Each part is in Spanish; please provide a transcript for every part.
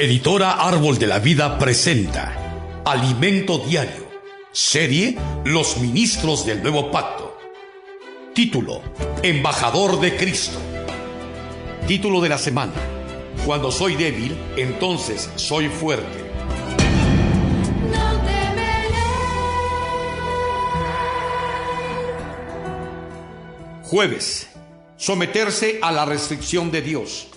Editora Árbol de la Vida presenta Alimento Diario, serie Los Ministros del Nuevo Pacto. Título: Embajador de Cristo. Título de la semana: Cuando soy débil, entonces soy fuerte. Jueves: someterse a la restricción de Dios.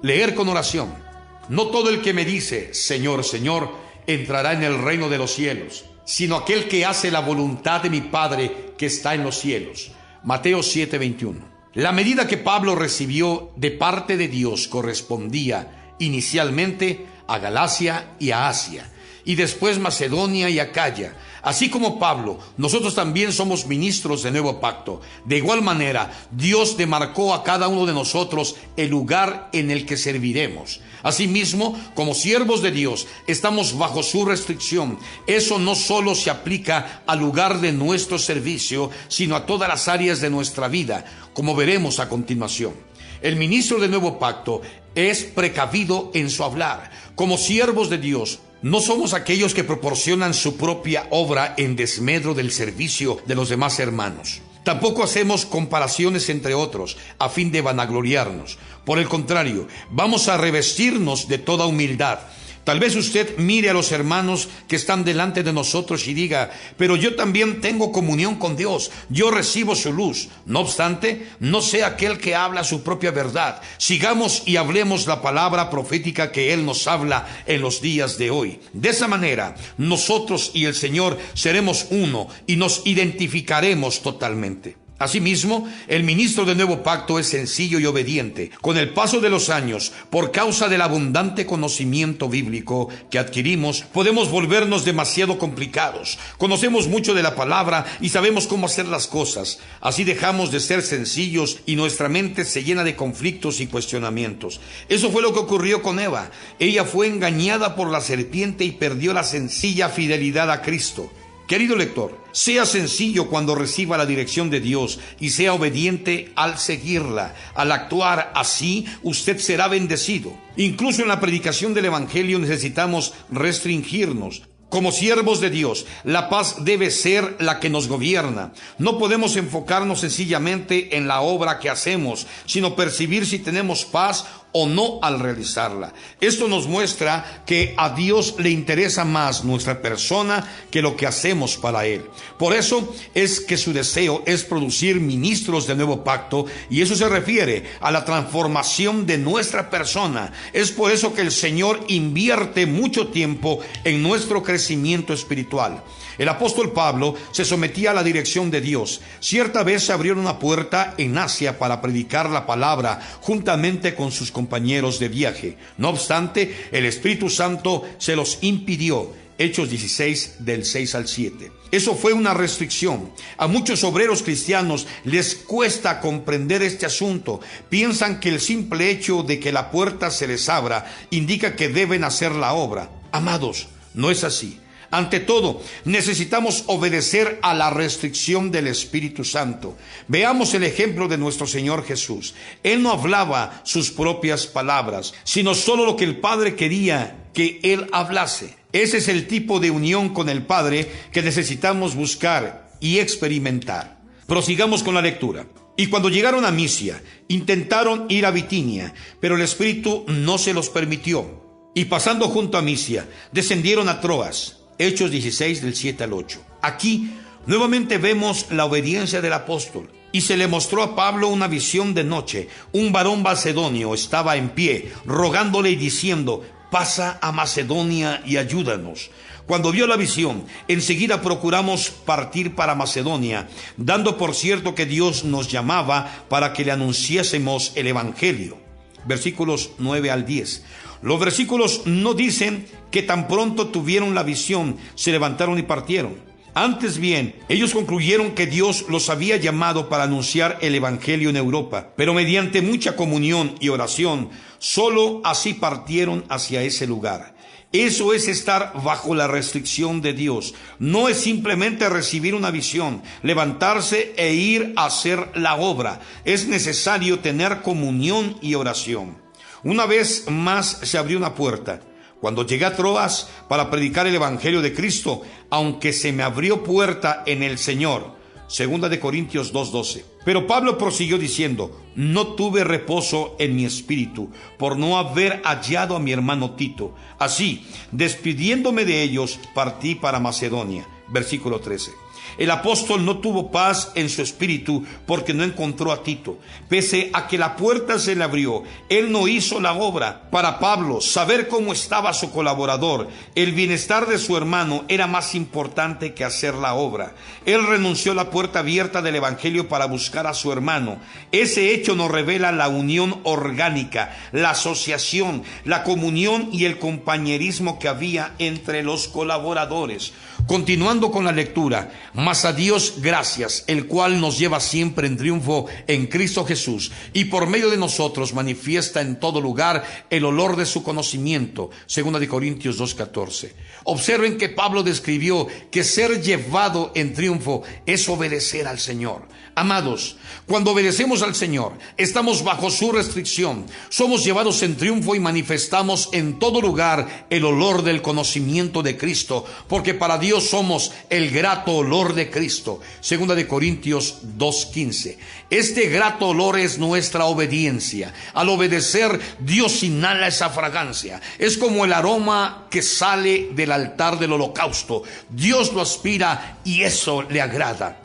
Leer con oración. No todo el que me dice, Señor, Señor, entrará en el reino de los cielos, sino aquel que hace la voluntad de mi Padre que está en los cielos. Mateo 7:21. La medida que Pablo recibió de parte de Dios correspondía inicialmente a Galacia y a Asia, y después Macedonia y Acaya. Así como Pablo, nosotros también somos ministros del nuevo pacto. De igual manera, Dios demarcó a cada uno de nosotros el lugar en el que serviremos. Asimismo, como siervos de Dios, estamos bajo su restricción. Eso no solo se aplica al lugar de nuestro servicio, sino a todas las áreas de nuestra vida, como veremos a continuación. El ministro del nuevo pacto es precavido en su hablar. Como siervos de Dios, no somos aquellos que proporcionan su propia obra en desmedro del servicio de los demás hermanos. Tampoco hacemos comparaciones entre otros a fin de vanagloriarnos. Por el contrario, vamos a revestirnos de toda humildad. Tal vez usted mire a los hermanos que están delante de nosotros y diga, pero yo también tengo comunión con Dios, yo recibo su luz. No obstante, no sea aquel que habla su propia verdad. Sigamos y hablemos la palabra profética que Él nos habla en los días de hoy. De esa manera, nosotros y el Señor seremos uno y nos identificaremos totalmente. Asimismo, el ministro del nuevo pacto es sencillo y obediente. Con el paso de los años, por causa del abundante conocimiento bíblico que adquirimos, podemos volvernos demasiado complicados. Conocemos mucho de la palabra y sabemos cómo hacer las cosas. Así dejamos de ser sencillos y nuestra mente se llena de conflictos y cuestionamientos. Eso fue lo que ocurrió con Eva. Ella fue engañada por la serpiente y perdió la sencilla fidelidad a Cristo. Querido lector, sea sencillo cuando reciba la dirección de Dios y sea obediente al seguirla. Al actuar así, usted será bendecido. Incluso en la predicación del Evangelio necesitamos restringirnos. Como siervos de Dios, la paz debe ser la que nos gobierna. No podemos enfocarnos sencillamente en la obra que hacemos, sino percibir si tenemos paz o no al realizarla. Esto nos muestra que a Dios le interesa más nuestra persona que lo que hacemos para Él. Por eso es que su deseo es producir ministros del nuevo pacto, y eso se refiere a la transformación de nuestra persona. Es por eso que el Señor invierte mucho tiempo en nuestro crecimiento espiritual. El apóstol Pablo se sometía a la dirección de Dios. Cierta vez se abrió una puerta en Asia para predicar la palabra juntamente con sus compañeros de viaje. No obstante, el Espíritu Santo se los impidió. Hechos 16, del 6 al 7. Eso fue una restricción. A muchos obreros cristianos les cuesta comprender este asunto. Piensan que el simple hecho de que la puerta se les abra indica que deben hacer la obra. Amados, no es así. Ante todo, necesitamos obedecer a la restricción del Espíritu Santo. Veamos el ejemplo de nuestro Señor Jesús. Él no hablaba sus propias palabras, sino solo lo que el Padre quería que Él hablase. Ese es el tipo de unión con el Padre que necesitamos buscar y experimentar. Prosigamos con la lectura. Y cuando llegaron a Misia, intentaron ir a Bitinia, pero el Espíritu no se los permitió. Y pasando junto a Misia, descendieron a Troas. Hechos 16, del 7 al 8. Aquí nuevamente vemos la obediencia del apóstol. Y se le mostró a Pablo una visión de noche. Un varón macedonio estaba en pie, rogándole y diciendo, pasa a Macedonia y ayúdanos. Cuando vio la visión, enseguida procuramos partir para Macedonia, dando por cierto que Dios nos llamaba para que le anunciásemos el Evangelio. Versículos 9 al 10. Los versículos no dicen que tan pronto tuvieron la visión, se levantaron y partieron. Antes bien, ellos concluyeron que Dios los había llamado para anunciar el Evangelio en Europa, pero mediante mucha comunión y oración, solo así partieron hacia ese lugar. Eso es estar bajo la restricción de Dios. No es simplemente recibir una visión, levantarse e ir a hacer la obra. Es necesario tener comunión y oración. Una vez más se abrió una puerta. Cuando llegué a Troas para predicar el evangelio de Cristo, aunque se me abrió puerta en el Señor. Segunda de Corintios 2:12. Pero Pablo prosiguió diciendo: no tuve reposo en mi espíritu por no haber hallado a mi hermano Tito. Así, despidiéndome de ellos, partí para Macedonia. Versículo 13. El apóstol no tuvo paz en su espíritu porque no encontró a Tito. Pese a que la puerta se le abrió, él no hizo la obra. Para Pablo, saber cómo estaba su colaborador, el bienestar de su hermano, era más importante que hacer la obra. Él renunció a la puerta abierta del evangelio para buscar a su hermano. Ese hecho nos revela la unión orgánica, la asociación, la comunión y el compañerismo que había entre los colaboradores. Continuando con la lectura, mas a Dios gracias, el cual nos lleva siempre en triunfo en Cristo Jesús, y por medio de nosotros manifiesta en todo lugar el olor de su conocimiento. Segunda de Corintios 2:14. Observen que Pablo describió que ser llevado en triunfo es obedecer al Señor. Amados, cuando obedecemos al Señor, estamos bajo su restricción, somos llevados en triunfo y manifestamos en todo lugar el olor del conocimiento de Cristo, porque para Dios somos el grato olor de Cristo. Segunda de Corintios 2:15. Este grato olor es nuestra obediencia. Al obedecer, Dios inhala esa fragancia. Es como el aroma que sale del altar del holocausto. Dios lo aspira y eso le agrada.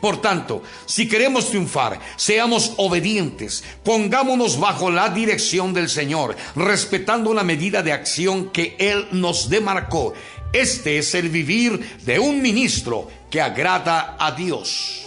Por tanto, si queremos triunfar, seamos obedientes, pongámonos bajo la dirección del Señor, respetando la medida de acción que Él nos demarcó. Este es el vivir de un ministro que agrada a Dios.